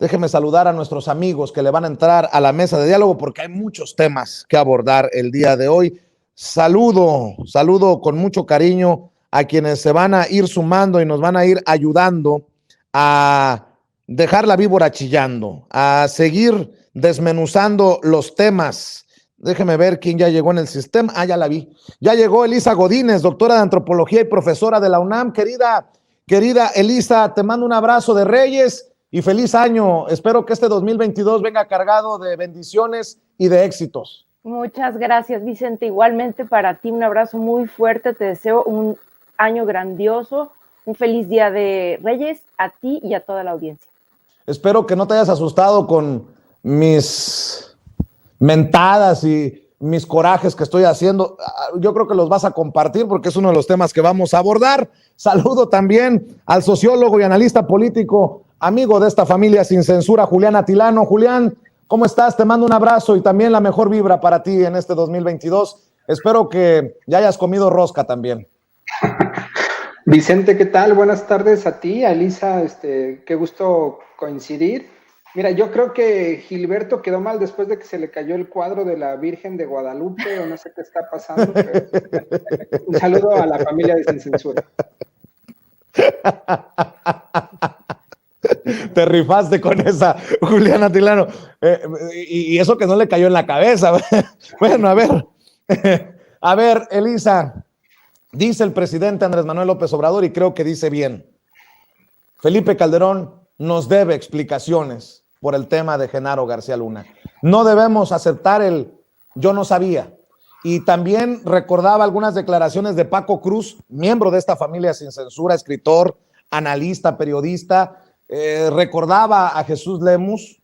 Déjeme saludar a nuestros amigos que le van a entrar a la mesa de diálogo porque hay muchos temas que abordar el día de hoy. Saludo con mucho cariño a quienes se van a ir sumando y nos van a ir ayudando a dejar la víbora chillando, a seguir desmenuzando los temas. Déjeme ver quién ya llegó en el sistema. Ya la vi. Ya llegó Elisa Godínez, doctora de antropología y profesora de la UNAM. Querida Elisa, te mando un abrazo de Reyes y feliz año. Espero que este 2022 venga cargado de bendiciones y de éxitos. Muchas gracias, Vicente. Igualmente para ti, un abrazo muy fuerte. Te deseo un año grandioso, un feliz día de Reyes a ti y a toda la audiencia. Espero que no te hayas asustado con mis mentadas y mis corajes que estoy haciendo. Yo creo que los vas a compartir porque es uno de los temas que vamos a abordar. Saludo también al sociólogo y analista político, amigo de esta familia sin censura, Julián Atilano. Julián, ¿cómo estás? Te mando un abrazo y también la mejor vibra para ti en este 2022. Espero que ya hayas comido rosca también. Vicente, ¿qué tal? Buenas tardes a ti, a Elisa, qué gusto coincidir. Mira, yo creo que Gilberto quedó mal después de que se le cayó el cuadro de la Virgen de Guadalupe, o no sé qué está pasando, pero un saludo a la familia de Sin Censura. Te rifaste con esa, Julián Atilano. Y eso que no le cayó en la cabeza. Bueno, a ver, Elisa, dice el presidente Andrés Manuel López Obrador, y creo que dice bien: Felipe Calderón nos debe explicaciones por el tema de Genaro García Luna. No debemos aceptar el yo no sabía. Y también recordaba algunas declaraciones de Paco Cruz, miembro de esta familia sin censura, escritor, analista, periodista. Recordaba a Jesús Lemus,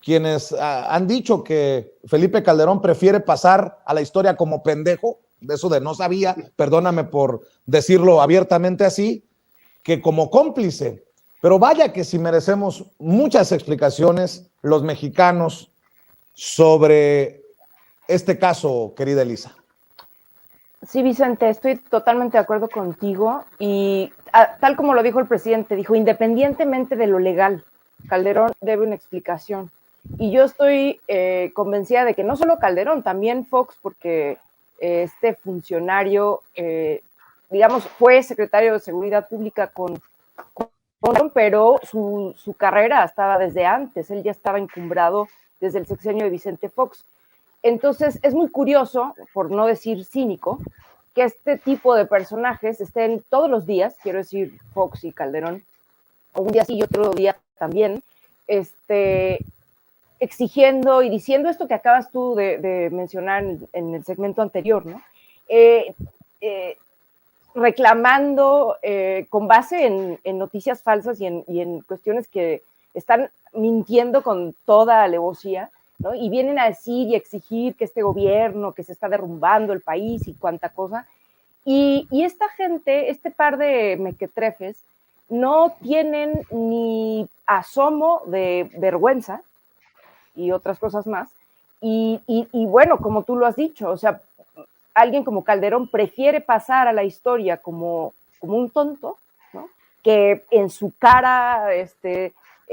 quienes han dicho que Felipe Calderón prefiere pasar a la historia como pendejo, de eso de no sabía, perdóname por decirlo abiertamente así, que como cómplice. Pero vaya que si merecemos muchas explicaciones los mexicanos sobre este caso, querida Elisa. Sí, Vicente, estoy totalmente de acuerdo contigo y tal como lo dijo el presidente, dijo, independientemente de lo legal, Calderón debe una explicación. Y yo estoy convencida de que no solo Calderón, también Fox, porque este funcionario, digamos, fue secretario de Seguridad Pública pero su carrera estaba desde antes, él ya estaba encumbrado desde el sexenio de Vicente Fox. Entonces es muy curioso, por no decir cínico, que este tipo de personajes estén todos los días, quiero decir Fox y Calderón, o un día sí y otro día también, exigiendo y diciendo esto que acabas tú de mencionar en el segmento anterior, ¿no? Reclamando con base en noticias falsas y en cuestiones que están mintiendo con toda alevosía, ¿no? Y vienen a decir y exigir que este gobierno, que se está derrumbando el país y cuánta cosa. Y esta gente, este par de mequetrefes, no tienen ni asomo de vergüenza y otras cosas más. Y bueno, como tú lo has dicho, o sea, alguien como Calderón prefiere pasar a la historia como un tonto, ¿no? Que en su cara,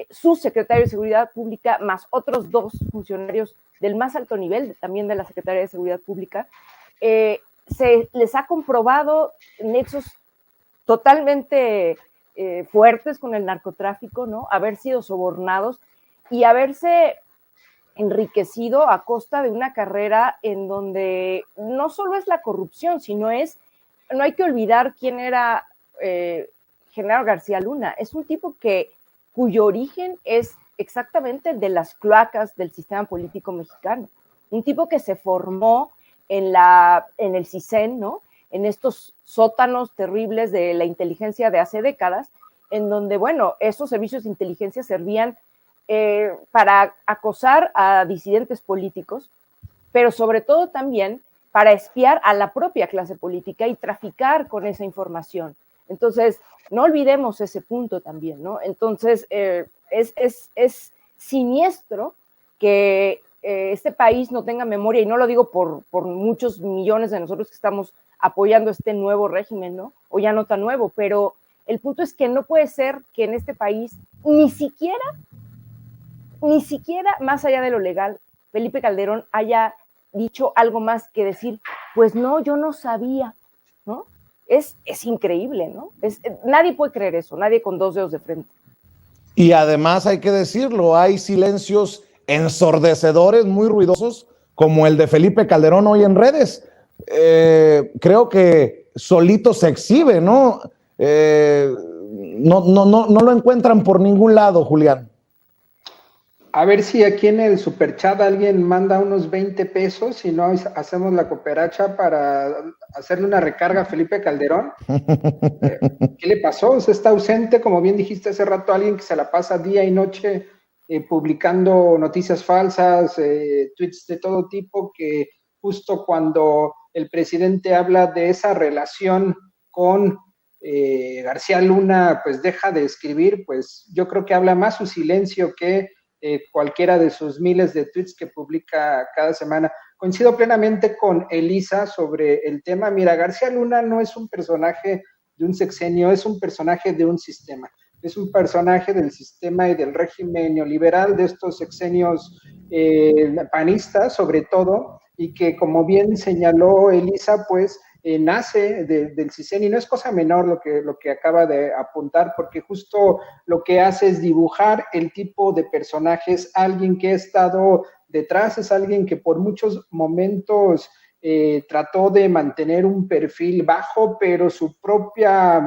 su secretario de Seguridad Pública, más otros dos funcionarios del más alto nivel, también de la Secretaría de Seguridad Pública, se les ha comprobado nexos totalmente fuertes con el narcotráfico, ¿no? Haber sido sobornados y haberse enriquecido a costa de una carrera en donde no solo es la corrupción, sino no hay que olvidar quién era Genaro García Luna. Es un tipo cuyo origen es exactamente el de las cloacas del sistema político mexicano. Un tipo que se formó en el CISEN, ¿no? En estos sótanos terribles de la inteligencia de hace décadas, en donde, bueno, esos servicios de inteligencia servían para acosar a disidentes políticos, pero sobre todo también para espiar a la propia clase política y traficar con esa información. Entonces, no olvidemos ese punto también, ¿no? Entonces, es siniestro que este país no tenga memoria, y no lo digo por muchos millones de nosotros que estamos apoyando este nuevo régimen, ¿no? O ya no tan nuevo, pero el punto es que no puede ser que en este país ni siquiera ni siquiera más allá de lo legal, Felipe Calderón haya dicho algo más que decir, pues no, yo no sabía, ¿no? Es increíble, ¿no? Nadie puede creer eso, nadie con dos dedos de frente. Y además hay que decirlo, hay silencios ensordecedores, muy ruidosos, como el de Felipe Calderón hoy en redes. Creo que solito se exhibe, ¿no? No lo encuentran por ningún lado, Julián. A ver si aquí en el superchat alguien manda unos 20 pesos y no hacemos la cooperacha para hacerle una recarga a Felipe Calderón. ¿Qué le pasó? O sea, está ausente, como bien dijiste hace rato, alguien que se la pasa día y noche publicando noticias falsas, tweets de todo tipo, que justo cuando el presidente habla de esa relación con García Luna, pues deja de escribir, pues yo creo que habla más su silencio que cualquiera de sus miles de tweets que publica cada semana. Coincido plenamente con Elisa sobre el tema. Mira, García Luna no es un personaje de un sexenio, es un personaje de un sistema. Es un personaje del sistema y del régimen neoliberal de estos sexenios panistas, sobre todo, y que, como bien señaló Elisa, pues nace del CISEN, y no es cosa menor lo que acaba de apuntar, porque justo lo que hace es dibujar el tipo de personajes, alguien que ha estado detrás, es alguien que por muchos momentos trató de mantener un perfil bajo, pero su propia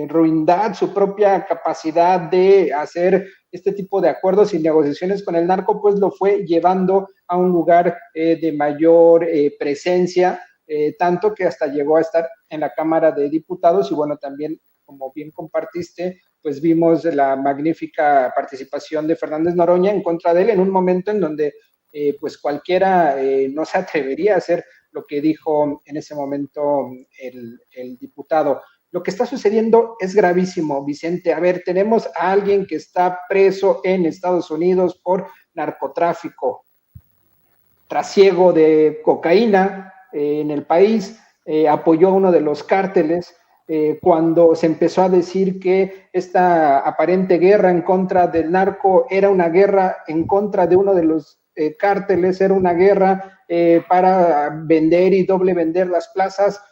ruindad, su propia capacidad de hacer este tipo de acuerdos y negociaciones con el narco, pues lo fue llevando a un lugar de mayor presencia, tanto que hasta llegó a estar en la Cámara de Diputados. Y bueno, también, como bien compartiste, pues vimos la magnífica participación de Fernández Noroña en contra de él en un momento en donde pues cualquiera no se atrevería a hacer lo que dijo en ese momento el diputado. Lo que está sucediendo es gravísimo, Vicente. A ver, tenemos a alguien que está preso en Estados Unidos por narcotráfico, trasiego de cocaína en el país, apoyó a uno de los cárteles. Cuando se empezó a decir que esta aparente guerra en contra del narco era una guerra en contra de uno de los cárteles, era una guerra para vender y doble vender las plazas.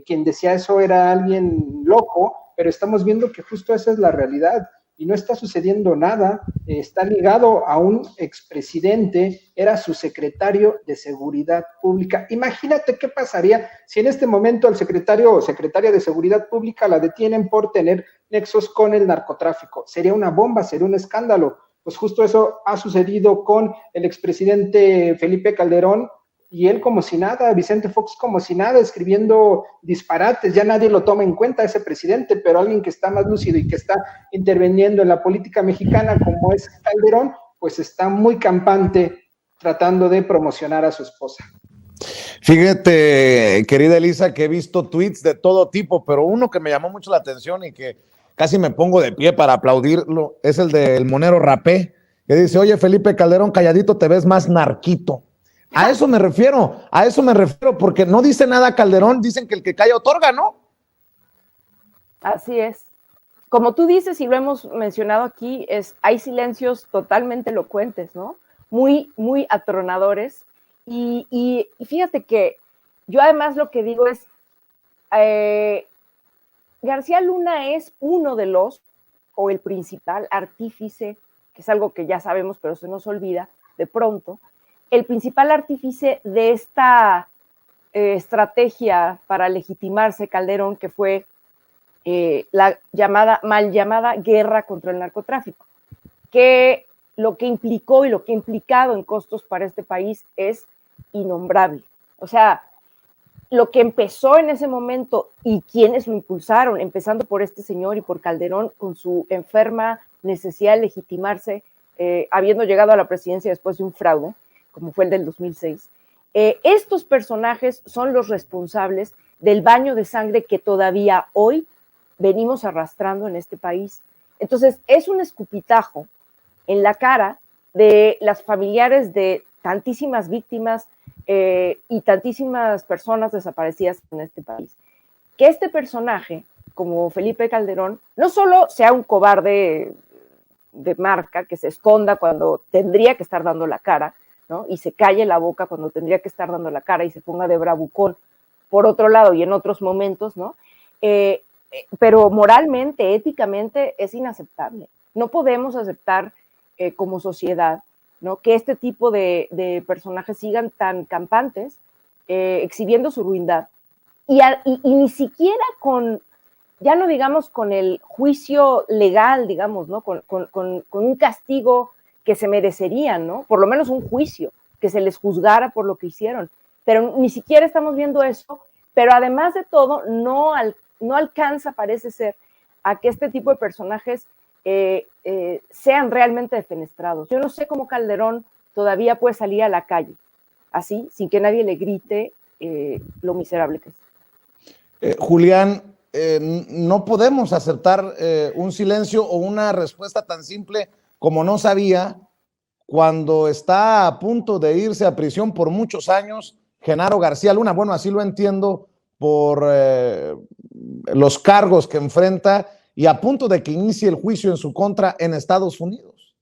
Quien decía eso era alguien loco, pero estamos viendo que justo esa es la realidad y no está sucediendo nada. Está ligado a un expresidente, era su secretario de Seguridad Pública. Imagínate qué pasaría si en este momento el secretario o secretaria de Seguridad Pública la detienen por tener nexos con el narcotráfico. Sería una bomba, sería un escándalo. Pues justo eso ha sucedido con el expresidente Felipe Calderón, y él como si nada, Vicente Fox como si nada, escribiendo disparates. Ya nadie lo toma en cuenta, ese presidente, pero alguien que está más lúcido y que está interviniendo en la política mexicana como es Calderón, pues está muy campante tratando de promocionar a su esposa. Fíjate, querida Elisa, que he visto tweets de todo tipo, pero uno que me llamó mucho la atención y que casi me pongo de pie para aplaudirlo es el del Monero Rapé, que dice: oye, Felipe Calderón, calladito te ves más narquito. A eso me refiero, porque no dice nada Calderón, dicen que el que calla otorga, ¿no? Así es. Como tú dices y lo hemos mencionado aquí, hay silencios totalmente elocuentes, ¿no? Muy, muy atronadores. Y fíjate que yo además lo que digo es, García Luna es uno de los, o el principal artífice, que es algo que ya sabemos pero se nos olvida de pronto, el principal artífice de esta estrategia para legitimarse Calderón, que fue la mal llamada guerra contra el narcotráfico, que lo que implicó y lo que ha implicado en costos para este país es innombrable. O sea, lo que empezó en ese momento y quienes lo impulsaron, empezando por este señor y por Calderón, con su enferma necesidad de legitimarse, habiendo llegado a la presidencia después de un fraude, como fue el del 2006, estos personajes son los responsables del baño de sangre que todavía hoy venimos arrastrando en este país. Entonces, es un escupitajo en la cara de las familiares de tantísimas víctimas y tantísimas personas desaparecidas en este país. Que este personaje, como Felipe Calderón, no solo sea un cobarde de marca, que se esconda cuando tendría que estar dando la cara, ¿no? Y se calle la boca cuando tendría que estar dando la cara y se ponga de bravucón por otro lado y en otros momentos, ¿no? Pero moralmente, éticamente es inaceptable. No podemos aceptar como sociedad, ¿no?, que este tipo de personajes sigan tan campantes, exhibiendo su ruindad y ni siquiera con, ya no digamos con el juicio legal, digamos, ¿no?, con un castigo que se merecerían, ¿no?, por lo menos un juicio, que se les juzgara por lo que hicieron, pero ni siquiera estamos viendo eso, pero además de todo, no alcanza, parece ser, a que este tipo de personajes sean realmente defenestrados. Yo no sé cómo Calderón todavía puede salir a la calle, así, sin que nadie le grite lo miserable que es. Julián, no podemos aceptar un silencio o una respuesta tan simple como no sabía, cuando está a punto de irse a prisión por muchos años Genaro García Luna. Bueno, así lo entiendo por los cargos que enfrenta y a punto de que inicie el juicio en su contra en Estados Unidos.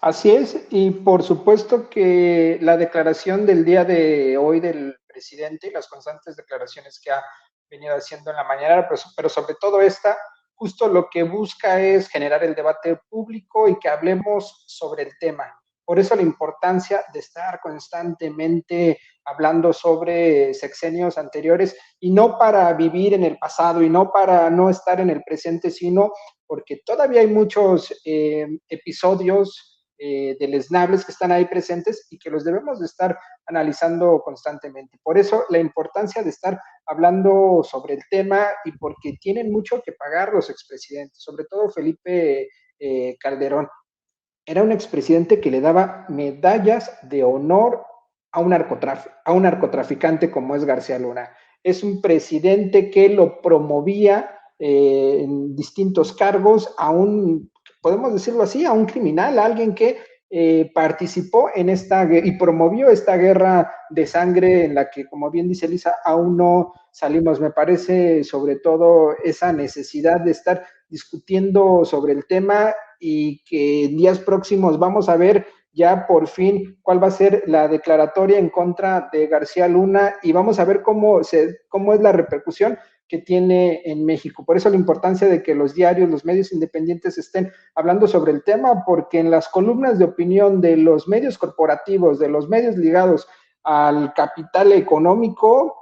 Así es, y por supuesto que la declaración del día de hoy del presidente y las constantes declaraciones que ha venido haciendo en la mañana, pero sobre todo esta, justo lo que busca es generar el debate público y que hablemos sobre el tema. Por eso la importancia de estar constantemente hablando sobre sexenios anteriores, y no para vivir en el pasado y no para no estar en el presente, sino porque todavía hay muchos episodios deleznables que están ahí presentes y que los debemos de estar analizando constantemente. Por eso la importancia de estar hablando sobre el tema, y porque tienen mucho que pagar los expresidentes, sobre todo Felipe Calderón. Era un expresidente que le daba medallas de honor a un narcotraficante como es García Luna. Es un presidente que lo promovía en distintos cargos a un, podemos decirlo así, a un criminal, a alguien que participó en esta y promovió esta guerra de sangre en la que, como bien dice Elisa, aún no salimos. Me parece sobre todo esa necesidad de estar discutiendo sobre el tema, y que en días próximos vamos a ver ya por fin cuál va a ser la declaratoria en contra de García Luna, y vamos a ver cómo es la repercusión que tiene en México. Por eso la importancia de que los diarios, los medios independientes estén hablando sobre el tema, porque en las columnas de opinión de los medios corporativos, de los medios ligados al capital económico,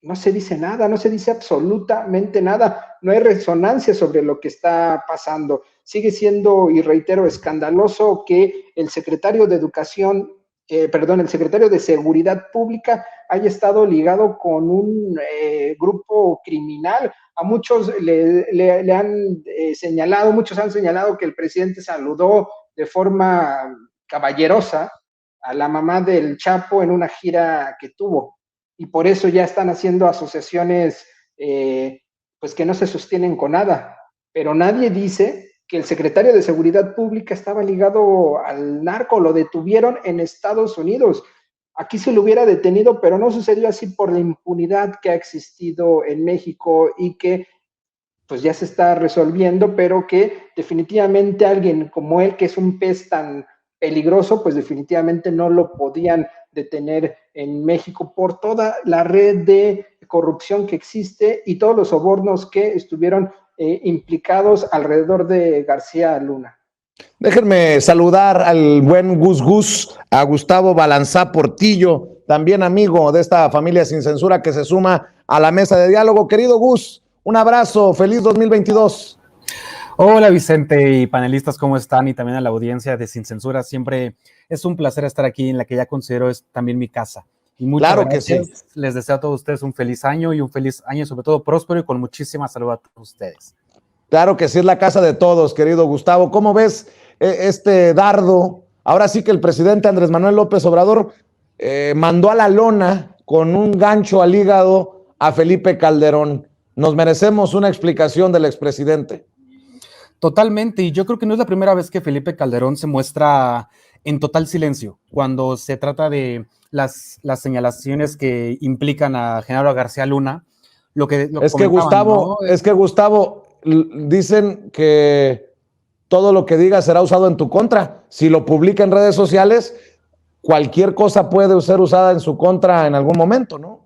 no se dice nada, no se dice absolutamente nada, no hay resonancia sobre lo que está pasando. Sigue siendo, y reitero, escandaloso que el secretario de Educación, el secretario de Seguridad Pública haya estado ligado con un grupo criminal. A muchos le han señalado, muchos han señalado que el presidente saludó de forma caballerosa a la mamá del Chapo en una gira que tuvo, y por eso ya están haciendo asociaciones pues que no se sostienen con nada, pero nadie dice que el secretario de Seguridad Pública estaba ligado al narco, lo detuvieron en Estados Unidos. Aquí se lo hubiera detenido, pero no sucedió así por la impunidad que ha existido en México y que pues ya se está resolviendo, pero que definitivamente alguien como él, que es un pez tan peligroso, pues definitivamente no lo podían detener en México por toda la red de corrupción que existe y todos los sobornos que estuvieron implicados alrededor de García Luna. Déjenme saludar al buen Gus Gus, a Gustavo Balanzá Portillo, también amigo de esta familia Sin Censura que se suma a la mesa de diálogo. Querido Gus, un abrazo, feliz 2022. Hola Vicente y panelistas, ¿cómo están? Y también a la audiencia de Sin Censura. Siempre es un placer estar aquí en la que ya considero es también mi casa. Y muchas claro gracias. Que sí. Les deseo a todos ustedes un feliz año, y un feliz año sobre todo próspero y con muchísima salud a todos ustedes. Claro que sí, es la casa de todos, querido Gustavo. ¿Cómo ves este dardo? Ahora sí que el presidente Andrés Manuel López Obrador mandó a la lona con un gancho al hígado a Felipe Calderón. Nos merecemos una explicación del expresidente. Totalmente, y yo creo que no es la primera vez que Felipe Calderón se muestra en total silencio cuando se trata de las señalaciones que implican a Genaro García Luna. Es que Gustavo, dicen que todo lo que diga será usado en tu contra. Si lo publica en redes sociales, cualquier cosa puede ser usada en su contra en algún momento, ¿no?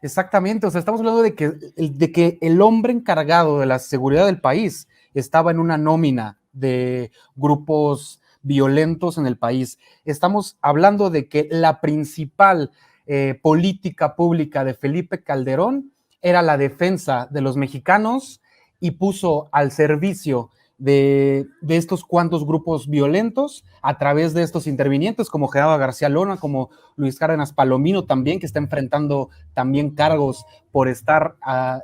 Exactamente, o sea, estamos hablando de que el hombre encargado de la seguridad del país estaba en una nómina de grupos violentos en el país. Estamos hablando de que la principal política pública de Felipe Calderón era la defensa de los mexicanos y puso al servicio de estos cuantos grupos violentos a través de estos intervinientes como Genaro García Luna, como Luis Cárdenas Palomino también, que está enfrentando también cargos por estar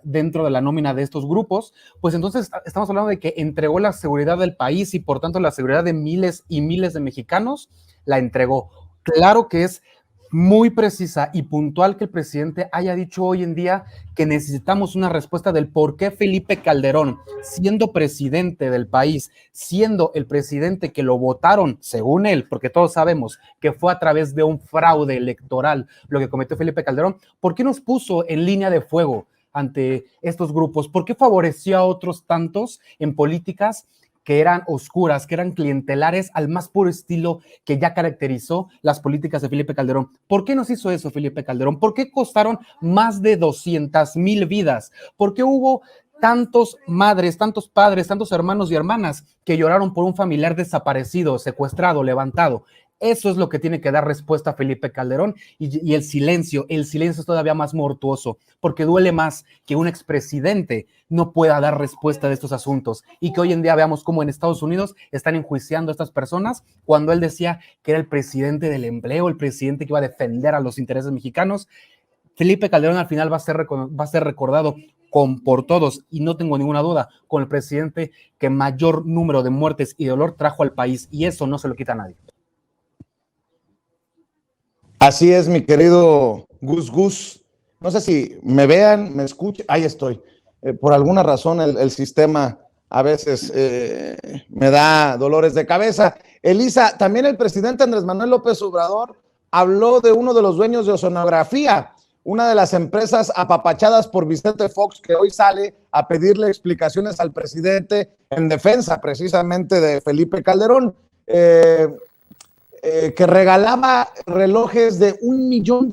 dentro de la nómina de estos grupos. Pues entonces estamos hablando de que entregó la seguridad del país y por tanto la seguridad de miles y miles de mexicanos, la entregó. Claro que es muy precisa y puntual que el presidente haya dicho hoy en día que necesitamos una respuesta del por qué Felipe Calderón, siendo presidente del país, siendo el presidente que lo votaron, según él, porque todos sabemos que fue a través de un fraude electoral lo que cometió Felipe Calderón, ¿por qué nos puso en línea de fuego ante estos grupos? ¿Por qué favoreció a otros tantos en políticas que eran oscuras, que eran clientelares al más puro estilo que ya caracterizó las políticas de Felipe Calderón? ¿Por qué nos hizo eso Felipe Calderón? ¿Por qué costaron más de 200,000 vidas? ¿Por qué hubo tantos madres, tantos padres, tantos hermanos y hermanas que lloraron por un familiar desaparecido, secuestrado, levantado? Eso es lo que tiene que dar respuesta a Felipe Calderón y el silencio es todavía más mortuoso, porque duele más que un expresidente no pueda dar respuesta de estos asuntos y que hoy en día veamos cómo en Estados Unidos están enjuiciando a estas personas cuando él decía que era el presidente del empleo, el presidente que iba a defender a los intereses mexicanos. Felipe Calderón al final va a ser recordado por todos, y no tengo ninguna duda, con el presidente que mayor número de muertes y dolor trajo al país, y eso no se lo quita a nadie. Así es, mi querido Gus Gus. No sé si me vean, me escuchan. Ahí estoy. Por alguna razón el sistema a veces me da dolores de cabeza. Elisa, también el presidente Andrés Manuel López Obrador habló de uno de los dueños de Oceanografía, una de las empresas apapachadas por Vicente Fox, que hoy sale a pedirle explicaciones al presidente en defensa precisamente de Felipe Calderón. Que regalaba relojes de $1 millón.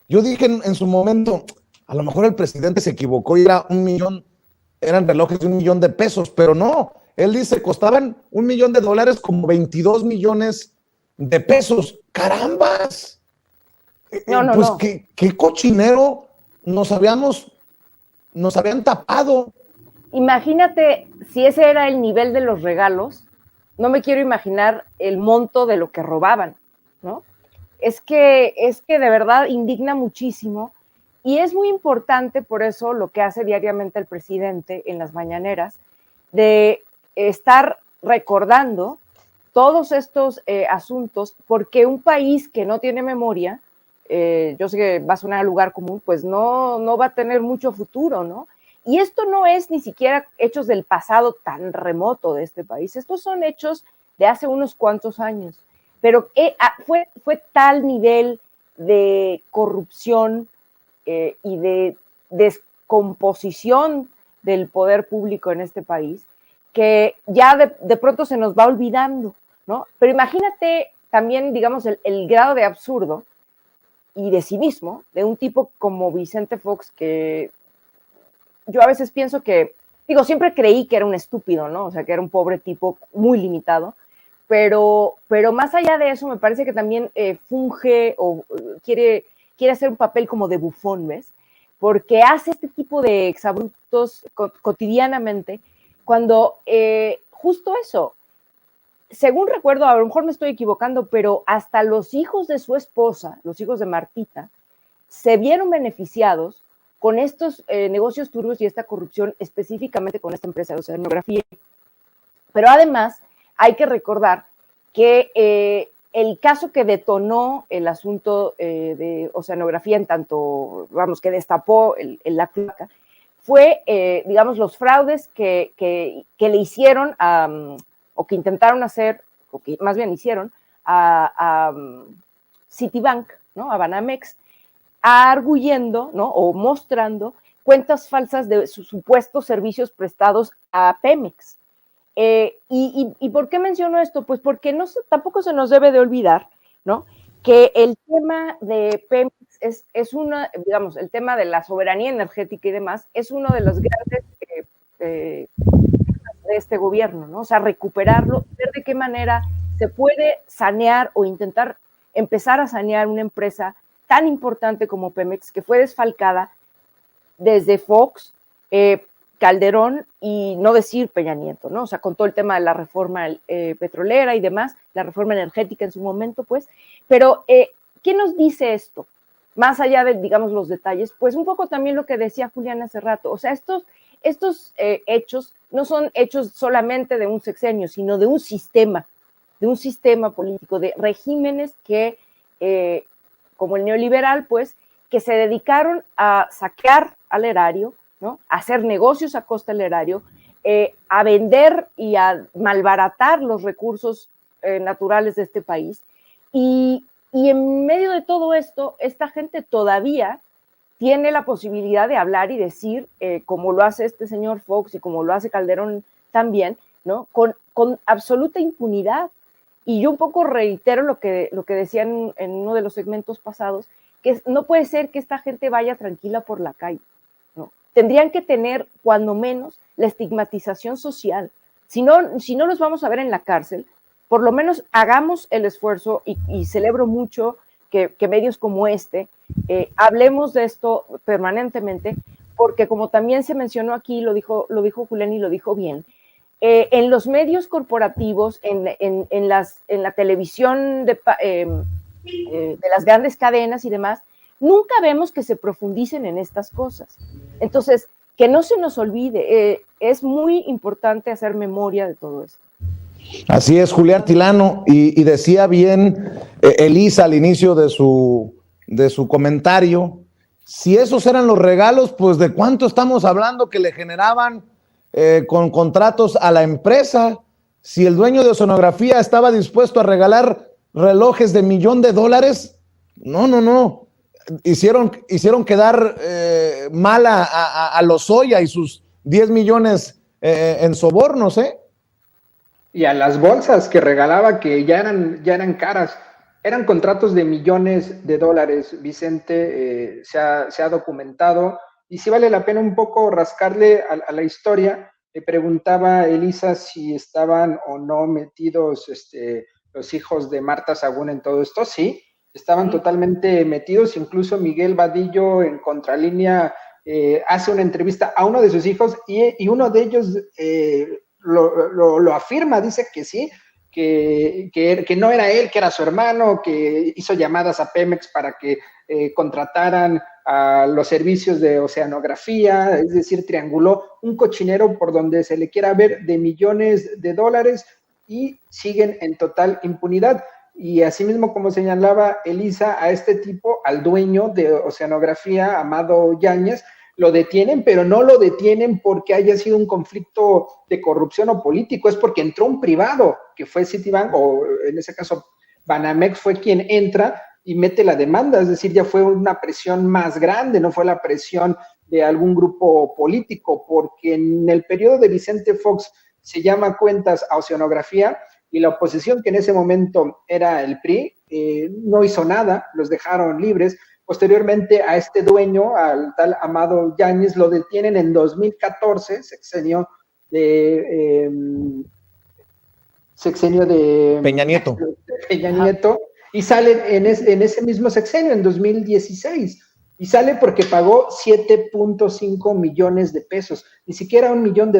Yo dije en su momento, a lo mejor el presidente se equivocó y era $1 millón, eran relojes de $1 millón, pero no, él dice costaban $1 millón, como 22 millones de pesos. ¡Carambas! No. Pues qué cochinero nos habían tapado. Imagínate si ese era el nivel de los regalos. No me quiero imaginar el monto de lo que robaban, ¿no? Es que de verdad indigna muchísimo y es muy importante por eso lo que hace diariamente el presidente en las mañaneras, de estar recordando todos estos asuntos, porque un país que no tiene memoria, yo sé que va a sonar a lugar común, pues no va a tener mucho futuro, ¿no? Y esto no es ni siquiera hechos del pasado tan remoto de este país, estos son hechos de hace unos cuantos años, pero fue tal nivel de corrupción y de descomposición del poder público en este país que ya de pronto se nos va olvidando, ¿no? Pero imagínate también, digamos, el grado de absurdo y de cinismo de un tipo como Vicente Fox, que yo a veces pienso que, siempre creí que era un estúpido, ¿no? O sea, que era un pobre tipo muy limitado, pero más allá de eso, me parece que también funge o quiere hacer un papel como de bufón, ¿ves? Porque hace este tipo de exabruptos cotidianamente, cuando justo eso, según recuerdo, a lo mejor me estoy equivocando, pero hasta los hijos de su esposa, los hijos de Martita, se vieron beneficiados con estos negocios turbios y esta corrupción, específicamente con esta empresa de oceanografía. Pero además hay que recordar que el caso que detonó el asunto de oceanografía, en tanto, vamos, que destapó la cloaca, fue, digamos, los fraudes que le hicieron o que intentaron hacer, o que más bien hicieron a Citibank, ¿no? A Banamex, arguyendo, ¿no? O mostrando cuentas falsas de sus supuestos servicios prestados a Pemex. ¿Y por qué menciono esto? Pues porque tampoco se nos debe de olvidar, ¿no?, que el tema de Pemex es una, digamos, el tema de la soberanía energética y demás, es uno de los grandes de este gobierno, ¿no? O sea, recuperarlo, ver de qué manera se puede sanear o intentar empezar a sanear una empresa tan importante como Pemex, que fue desfalcada desde Fox, Calderón y no decir Peña Nieto, ¿no? O sea, con todo el tema de la reforma petrolera y demás, la reforma energética en su momento, pues. Pero, ¿qué nos dice esto? Más allá de, digamos, los detalles, pues un poco también lo que decía Julián hace rato. O sea, estos hechos no son hechos solamente de un sexenio, sino de un sistema político, de regímenes que, como el neoliberal, pues, que se dedicaron a saquear al erario, ¿no?, a hacer negocios a costa del erario, a vender y a malbaratar los recursos naturales de este país. Y en medio de todo esto, esta gente todavía tiene la posibilidad de hablar y decir, como lo hace este señor Fox y como lo hace Calderón también, ¿no?, con absoluta impunidad. Y yo un poco reitero lo que decían en uno de los segmentos pasados, que no puede ser que esta gente vaya tranquila por la calle, ¿no? Tendrían que tener, cuando menos, la estigmatización social. Si no los vamos a ver en la cárcel, por lo menos hagamos el esfuerzo, y celebro mucho que medios como hablemos de esto permanentemente, porque como también se mencionó aquí, lo dijo Julián y lo dijo bien, en los medios corporativos, en la televisión de las grandes cadenas y demás, nunca vemos que se profundicen en estas cosas. Entonces, que no se nos olvide, es muy importante hacer memoria de todo esto. Así es, Julián Tilano, y decía bien Elisa al inicio de su comentario, si esos eran los regalos, pues ¿de cuánto estamos hablando que le generaban con contratos a la empresa? Si el dueño de Oceanografía estaba dispuesto a regalar relojes de $1,000,000, no. Hicieron quedar mal a Lozoya y sus 10 millones en sobornos, Y a las bolsas que regalaba, que ya eran caras. Eran contratos de millones de dólares, Vicente, se ha documentado. Y sí vale la pena un poco rascarle a la historia. Le preguntaba Elisa si estaban o no metidos los hijos de Marta Sagún en todo esto. Sí, estaban totalmente metidos. Incluso Miguel Vadillo, en Contralínea, hace una entrevista a uno de sus hijos y uno de ellos lo afirma, dice que sí, que no era él, que era su hermano, que hizo llamadas a Pemex para que contrataran a los servicios de oceanografía, es decir, trianguló un cochinero por donde se le quiera ver de millones de dólares y siguen en total impunidad. Y asimismo, como señalaba Elisa, a este tipo, al dueño de Oceanografía, Amado Yáñez, lo detienen, pero no lo detienen porque haya sido un conflicto de corrupción o político, es porque entró un privado, que fue Citibank, o en ese caso Banamex fue quien entra y mete la demanda, es decir, ya fue una presión más grande, no fue la presión de algún grupo político, porque en el periodo de Vicente Fox se llama cuentas a Oceanografía y la oposición, que en ese momento era el PRI, no hizo nada, los dejaron libres. Posteriormente a este dueño, al tal Amado Yáñez, lo detienen en 2014, sexenio de Peña Nieto. Peña Nieto, y sale en ese mismo sexenio, en 2016, y sale porque pagó 7.5 millones de pesos, ni siquiera $1 millón,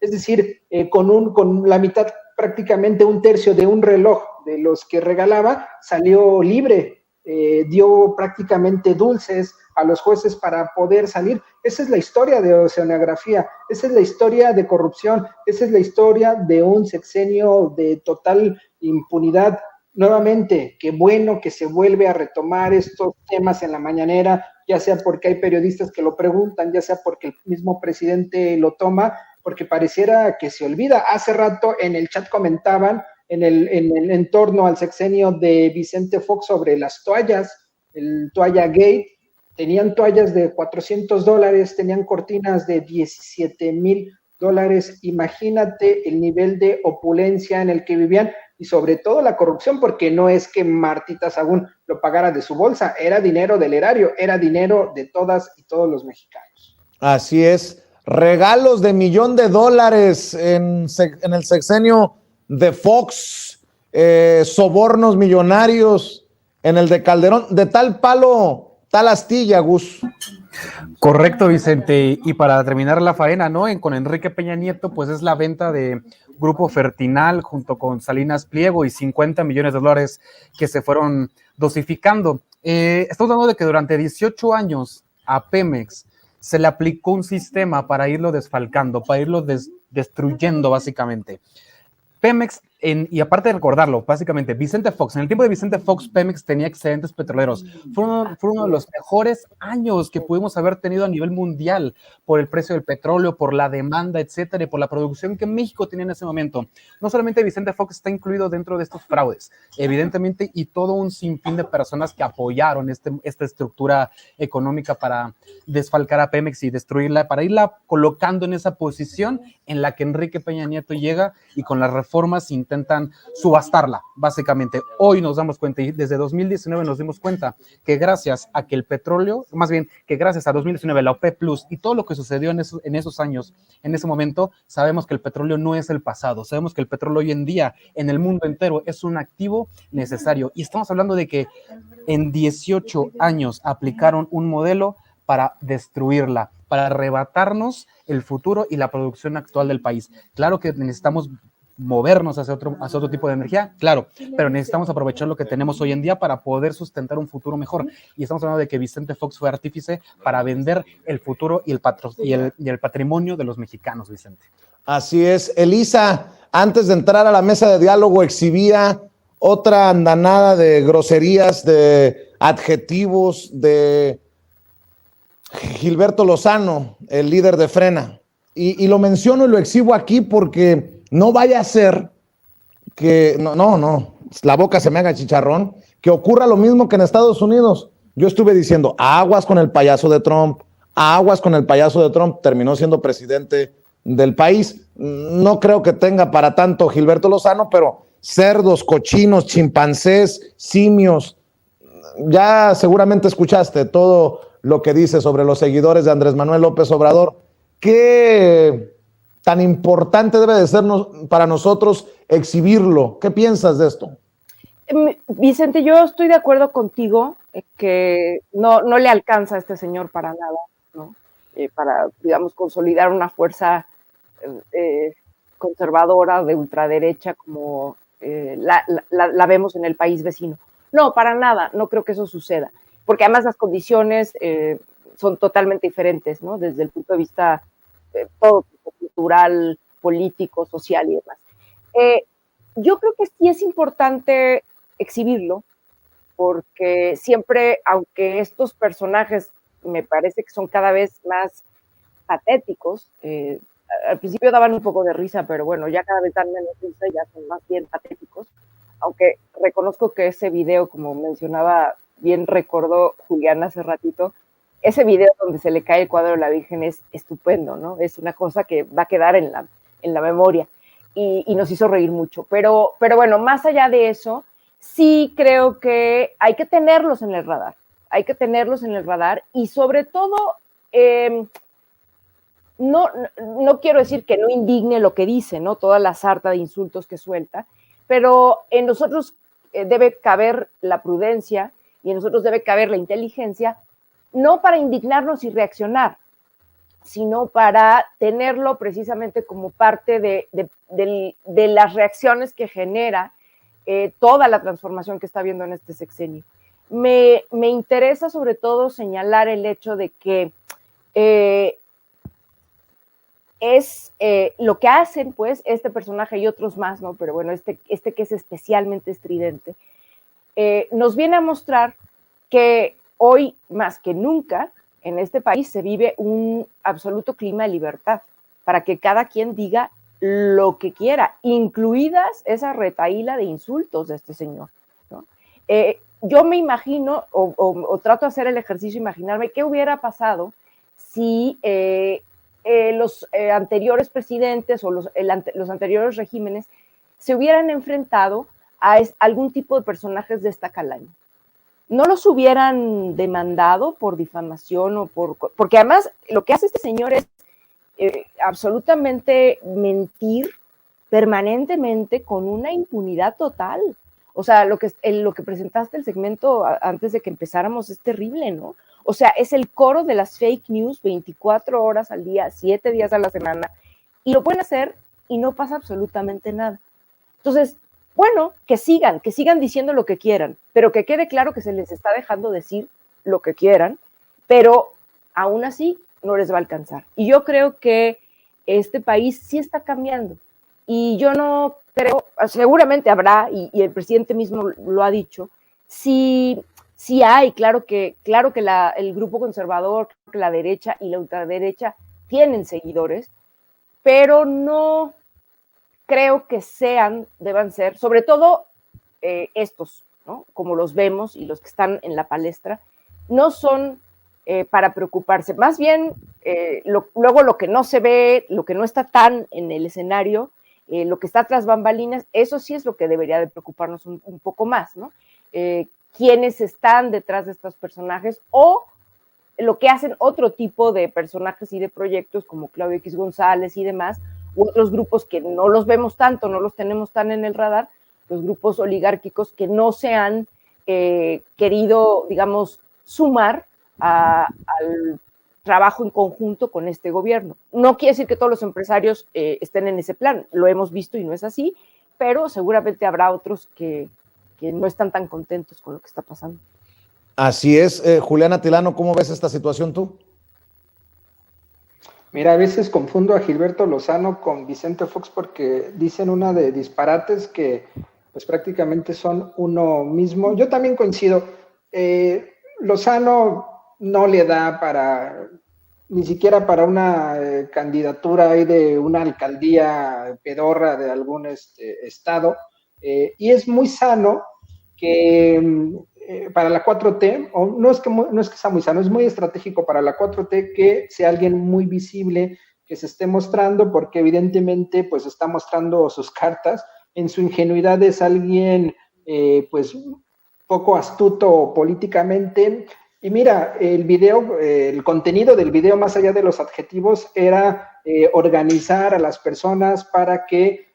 es decir, con la mitad, prácticamente un tercio de un reloj de los que regalaba, salió libre. Dio prácticamente dulces a los jueces para poder salir. Esa es la historia de Oceanografía, esa es la historia de corrupción, esa es la historia de un sexenio de total impunidad. Nuevamente, qué bueno que se vuelve a retomar estos temas en la mañanera, ya sea porque hay periodistas que lo preguntan, ya sea porque el mismo presidente lo toma, porque pareciera que se olvida. Hace rato en el chat comentaban en el entorno al sexenio de Vicente Fox sobre las toallas, el Toalla Gate, tenían toallas de $400, tenían cortinas de 17,000 dólares. Imagínate el nivel de opulencia en el que vivían y sobre todo la corrupción, porque no es que Martita Sagún lo pagara de su bolsa, era dinero del erario, era dinero de todas y todos los mexicanos. Así es. Regalos de $1 millón en el sexenio de Fox, sobornos millonarios en el de Calderón, de tal palo, tal astilla, Gus. Correcto, Vicente. Y para terminar la faena, ¿no? Con Enrique Peña Nieto, pues es la venta de Grupo Fertinal junto con Salinas Pliego y $50 millones que se fueron dosificando. Estamos hablando de que durante 18 años a Pemex se le aplicó un sistema para irlo desfalcando, para irlo destruyendo básicamente. Pemex, y aparte de recordarlo, básicamente, Vicente Fox, en el tiempo de Vicente Fox, Pemex tenía excedentes petroleros. Fue uno de los mejores años que pudimos haber tenido a nivel mundial por el precio del petróleo, por la demanda, etcétera, y por la producción que México tenía en ese momento. No solamente Vicente Fox está incluido dentro de estos fraudes, evidentemente, y todo un sinfín de personas que apoyaron esta estructura económica para desfalcar a Pemex y destruirla, para irla colocando en esa posición en la que Enrique Peña Nieto llega y con las reformas intentan subastarla, básicamente. Hoy nos damos cuenta, y desde 2019 nos dimos cuenta que gracias a que el petróleo, más bien que gracias a 2019, la OPEP Plus y todo lo que sucedió en esos años, en ese momento, sabemos que el petróleo no es el pasado, sabemos que el petróleo hoy en día en el mundo entero es un activo necesario. Y estamos hablando de que en 18 años aplicaron un modelo para destruirla, para arrebatarnos el futuro y la producción actual del país. Claro que necesitamos movernos hacia otro tipo de energía, claro, pero necesitamos aprovechar lo que tenemos hoy en día para poder sustentar un futuro mejor. Y estamos hablando de que Vicente Fox fue artífice para vender el futuro y el patrimonio de los mexicanos, Vicente. Así es. Elisa, antes de entrar a la mesa de diálogo, exhibía otra andanada de groserías, de adjetivos, de Gilberto Lozano, el líder de Frena. Y lo menciono y lo exhibo aquí porque no vaya a ser que, no, la boca se me haga chicharrón, que ocurra lo mismo que en Estados Unidos. Yo estuve diciendo, aguas con el payaso de Trump, terminó siendo presidente del país. No creo que tenga para tanto Gilberto Lozano, pero cerdos, cochinos, chimpancés, simios, ya seguramente escuchaste todo lo que dice sobre los seguidores de Andrés Manuel López Obrador. ¿Qué tan importante debe de ser para nosotros exhibirlo? ¿Qué piensas de esto? Vicente, yo estoy de acuerdo contigo que no le alcanza a este señor para nada, ¿no? Para, digamos, consolidar una fuerza conservadora de ultraderecha como la vemos en el país vecino. No, para nada, no creo que eso suceda, porque además las condiciones son totalmente diferentes, ¿no? Desde el punto de vista todo cultural, político, social y demás. Yo creo que sí es importante exhibirlo, porque siempre, aunque estos personajes me parece que son cada vez más patéticos, al principio daban un poco de risa, pero bueno, ya cada vez dan menos risa, ya son más bien patéticos, aunque reconozco que ese video, como mencionaba, bien recordó Julián hace ratito, ese video donde se le cae el cuadro de la Virgen es estupendo, ¿no? Es una cosa que va a quedar en la memoria y nos hizo reír mucho. Pero bueno, más allá de eso, sí creo que hay que tenerlos en el radar, y sobre todo, no quiero decir que no indigne lo que dice, ¿no? Toda la sarta de insultos que suelta, pero en nosotros debe caber la prudencia y en nosotros debe caber la inteligencia, no para indignarnos y reaccionar, sino para tenerlo precisamente como parte de las reacciones que genera toda la transformación que está habiendo en este sexenio. Me interesa sobre todo señalar el hecho de que es lo que hacen, pues, este personaje y otros más, ¿no? Pero bueno, este que es especialmente estridente, nos viene a mostrar que hoy, más que nunca, en este país se vive un absoluto clima de libertad para que cada quien diga lo que quiera, incluidas esa retahíla de insultos de este señor, ¿no? Yo me imagino, o trato de hacer el ejercicio de imaginarme qué hubiera pasado si los anteriores presidentes o los anteriores regímenes se hubieran enfrentado a algún tipo de personajes de esta calaña. No los hubieran demandado por difamación porque además lo que hace este señor es absolutamente mentir permanentemente con una impunidad total. O sea, lo que presentaste el segmento antes de que empezáramos es terrible, ¿no? O sea, es el coro de las fake news 24 horas al día, 7 días a la semana, y lo pueden hacer y no pasa absolutamente nada. Entonces, bueno, que sigan diciendo lo que quieran, pero que quede claro que se les está dejando decir lo que quieran, pero aún así no les va a alcanzar. Y yo creo que este país sí está cambiando. Y yo no creo, seguramente habrá, y el presidente mismo lo ha dicho, sí hay, claro que el grupo conservador, que la derecha y la ultraderecha tienen seguidores, pero no creo que deban ser, sobre todo estos, ¿no? Como los vemos y los que están en la palestra, no son para preocuparse. Más bien, luego lo que no se ve, lo que no está tan en el escenario, lo que está tras bambalinas, eso sí es lo que debería de preocuparnos un poco más, ¿no? Quiénes están detrás de estos personajes o lo que hacen otro tipo de personajes y de proyectos como Claudio X González y demás, u otros grupos que no los vemos tanto, no los tenemos tan en el radar, los grupos oligárquicos que no se han querido, digamos, sumar al trabajo en conjunto con este gobierno. No quiere decir que todos los empresarios estén en ese plan, lo hemos visto y no es así, pero seguramente habrá otros que no están tan contentos con lo que está pasando. Así es. Juliana Tilano, ¿cómo ves esta situación tú? Mira, a veces confundo a Gilberto Lozano con Vicente Fox porque dicen una de disparates que pues prácticamente son uno mismo. Yo también coincido. Lozano no le da ni siquiera para una candidatura ahí de una alcaldía pedorra de algún estado. Y es muy sano que para la 4T, o no es que sea muy sano, es muy estratégico para la 4T que sea alguien muy visible, que se esté mostrando, porque evidentemente pues está mostrando sus cartas. En su ingenuidad es alguien pues poco astuto políticamente. Y mira, el contenido del video, más allá de los adjetivos, era organizar a las personas para que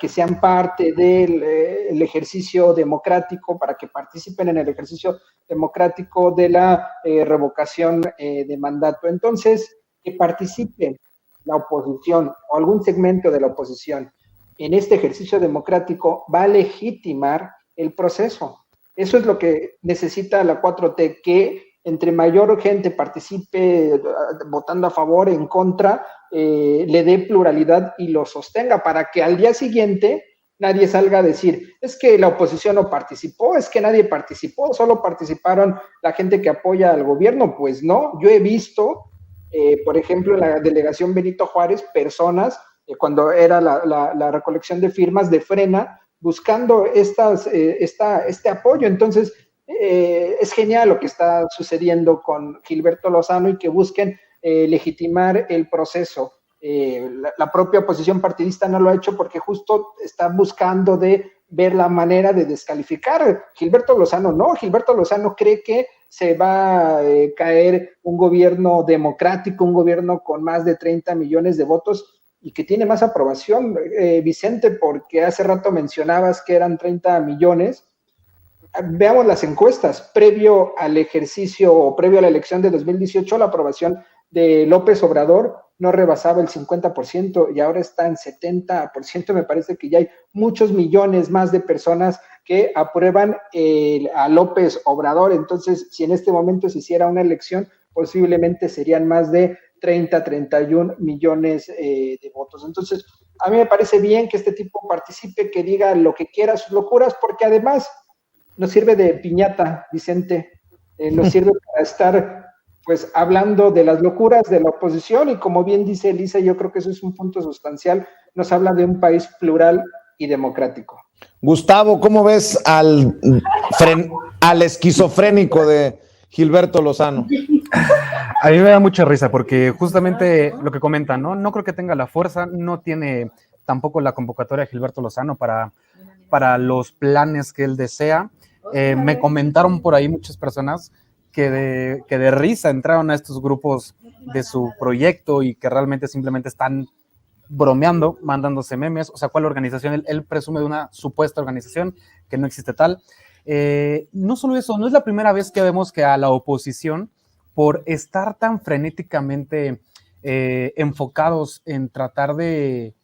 sean parte del ejercicio democrático, para que participen en el ejercicio democrático de la revocación de mandato. Entonces, que participe la oposición o algún segmento de la oposición en este ejercicio democrático va a legitimar el proceso. Eso es lo que necesita la 4T, que entre mayor gente participe votando a favor, en contra, le dé pluralidad y lo sostenga para que al día siguiente nadie salga a decir, es que la oposición no participó, es que nadie participó, solo participaron la gente que apoya al gobierno. Pues no, yo he visto, por ejemplo, en la delegación Benito Juárez, personas, cuando era la recolección de firmas de Frena, buscando este apoyo. Entonces, es genial lo que está sucediendo con Gilberto Lozano y que busquen legitimar el proceso. La propia oposición partidista no lo ha hecho porque justo está buscando de ver la manera de descalificar. Gilberto Lozano no, Gilberto Lozano cree que se va a caer un gobierno democrático, un gobierno con más de 30 millones de votos y que tiene más aprobación, Vicente, porque hace rato mencionabas que eran 30 millones. Veamos las encuestas. Previo al ejercicio o previo a la elección de 2018, la aprobación de López Obrador no rebasaba el 50% y ahora está en 70%. Me parece que ya hay muchos millones más de personas que aprueban a López Obrador. Entonces, si en este momento se hiciera una elección, posiblemente serían más de 31 millones de votos. Entonces, a mí me parece bien que este tipo participe, que diga lo que quiera, sus locuras, porque además nos sirve de piñata, Vicente, nos sirve para estar pues hablando de las locuras de la oposición y como bien dice Elisa, yo creo que eso es un punto sustancial, nos habla de un país plural y democrático. Gustavo, ¿cómo ves al esquizofrénico de Gilberto Lozano? A mí me da mucha risa porque justamente lo que comentan, ¿no? No creo que tenga la fuerza, no tiene tampoco la convocatoria de Gilberto Lozano para los planes que él desea. Me comentaron por ahí muchas personas que de risa entraron a estos grupos de su proyecto y que realmente simplemente están bromeando, mandándose memes. O sea, ¿cuál organización? Él presume de una supuesta organización que no existe tal. No solo eso, no es la primera vez que vemos que a la oposición, por estar tan frenéticamente enfocados en tratar de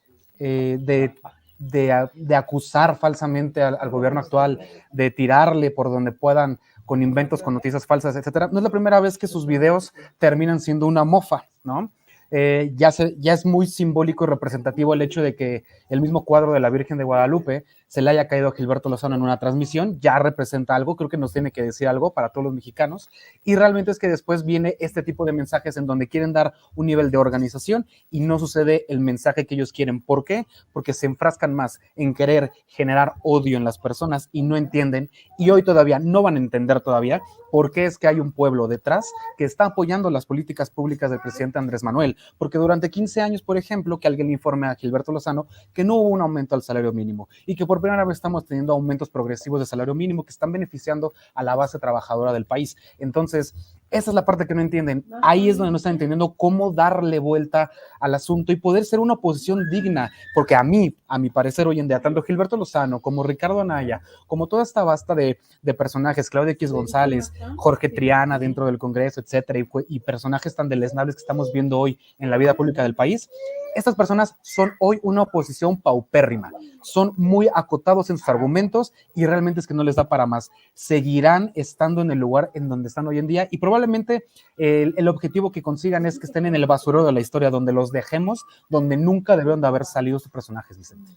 acusar falsamente al gobierno actual, de tirarle por donde puedan con inventos, con noticias falsas, etcétera. No es la primera vez que sus videos terminan siendo una mofa, ¿no? Ya es muy simbólico y representativo el hecho de que el mismo cuadro de la Virgen de Guadalupe se le haya caído a Gilberto Lozano en una transmisión, ya representa algo, creo que nos tiene que decir algo para todos los mexicanos, y realmente es que después viene este tipo de mensajes en donde quieren dar un nivel de organización y no sucede el mensaje que ellos quieren. ¿Por qué? Porque se enfrascan más en querer generar odio en las personas y no entienden, y hoy todavía no van a entender todavía por qué es que hay un pueblo detrás que está apoyando las políticas públicas del presidente Andrés Manuel, porque durante 15 años, por ejemplo, que alguien le informe a Gilberto Lozano que no hubo un aumento al salario mínimo y que por primera vez estamos teniendo aumentos progresivos de salario mínimo que están beneficiando a la base trabajadora del país. Entonces, esa es la parte que no entienden. Ahí es donde no están entendiendo cómo darle vuelta al asunto y poder ser una oposición digna, porque a mi parecer hoy en día, tanto Gilberto Lozano como Ricardo Anaya, como toda esta basta de personajes, Claudia X González, Jorge Triana dentro del Congreso, etcétera, y personajes tan deleznables que estamos viendo hoy en la vida pública del país, estas personas son hoy una oposición paupérrima, son muy acotados en sus argumentos y realmente es que no les da para más. Seguirán estando en el lugar en donde están hoy en día y probablemente el objetivo que consigan es que estén en el basurero de la historia, donde los dejemos, donde nunca debieron de haber salido sus personajes, Vicente.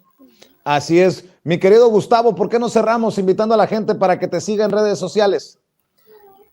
Así es. Mi querido Gustavo, ¿por qué no cerramos invitando a la gente para que te siga en redes sociales?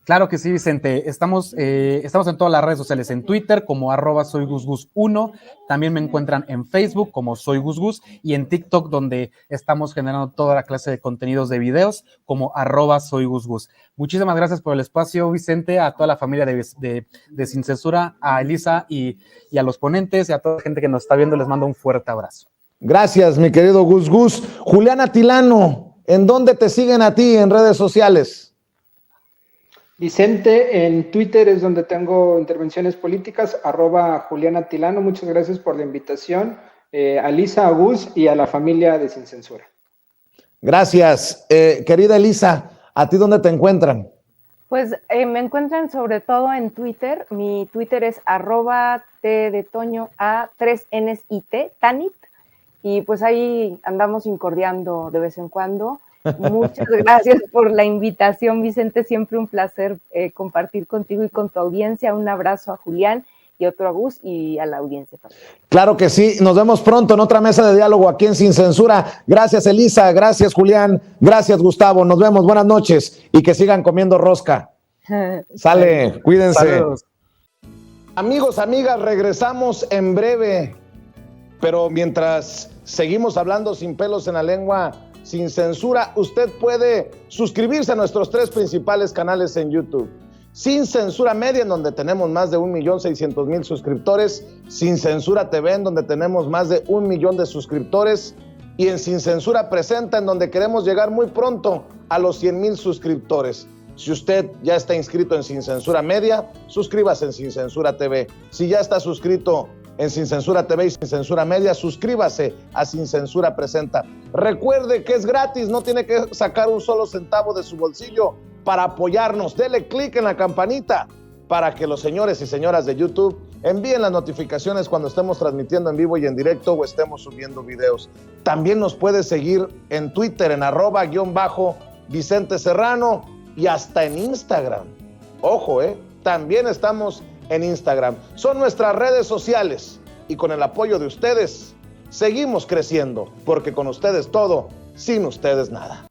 Claro que sí, Vicente. Estamos en todas las redes sociales, en Twitter como @soygusgus1, también me encuentran en Facebook como Soy Gusgus y en TikTok, donde estamos generando toda la clase de contenidos de videos como @soygusgus. Muchísimas gracias por el espacio, Vicente, a toda la familia de Sin Censura, a Elisa y a los ponentes y a toda la gente que nos está viendo, les mando un fuerte abrazo. Gracias, mi querido Gus Gus. Julián Atilano, ¿en dónde te siguen a ti en redes sociales? Vicente, en Twitter es donde tengo intervenciones políticas, @Julián Atilano. Muchas gracias por la invitación. A Elisa, a Gus y a la familia de Sin Censura. Gracias. Querida Elisa, ¿a ti dónde te encuentran? Pues me encuentran sobre todo en Twitter. Mi Twitter es @T de Toño a 3NSIT, Tanit. Y pues ahí andamos incordiando de vez en cuando. Muchas gracias por la invitación, Vicente. Siempre un placer compartir contigo y con tu audiencia. Un abrazo a Julián y otro a Gus y a la audiencia también. Claro que sí. Nos vemos pronto en otra mesa de diálogo aquí en Sin Censura. Gracias, Elisa. Gracias, Julián. Gracias, Gustavo. Nos vemos. Buenas noches y que sigan comiendo rosca. Sale. Cuídense. Saludos. Amigos, amigas, regresamos en breve. Pero mientras seguimos hablando sin pelos en la lengua, Sin Censura, usted puede suscribirse a nuestros 3 principales canales en YouTube. Sin Censura Media, en donde tenemos más de 1.600.000 suscriptores. Sin Censura TV, en donde tenemos más de 1 millón de suscriptores. Y en Sin Censura Presenta, en donde queremos llegar muy pronto a los 100,000 suscriptores. Si usted ya está inscrito en Sin Censura Media, suscríbase en Sin Censura TV. Si ya está suscrito en Sin Censura TV y Sin Censura Media, suscríbase a Sin Censura Presenta. Recuerde que es gratis, no tiene que sacar un solo centavo de su bolsillo para apoyarnos. Dele clic en la campanita para que los señores y señoras de YouTube envíen las notificaciones cuando estemos transmitiendo en vivo y en directo o estemos subiendo videos. También nos puede seguir en Twitter en @Vicente Serrano y hasta en Instagram. Ojo, también estamos en Instagram. Son nuestras redes sociales y con el apoyo de ustedes seguimos creciendo, porque con ustedes todo, sin ustedes nada.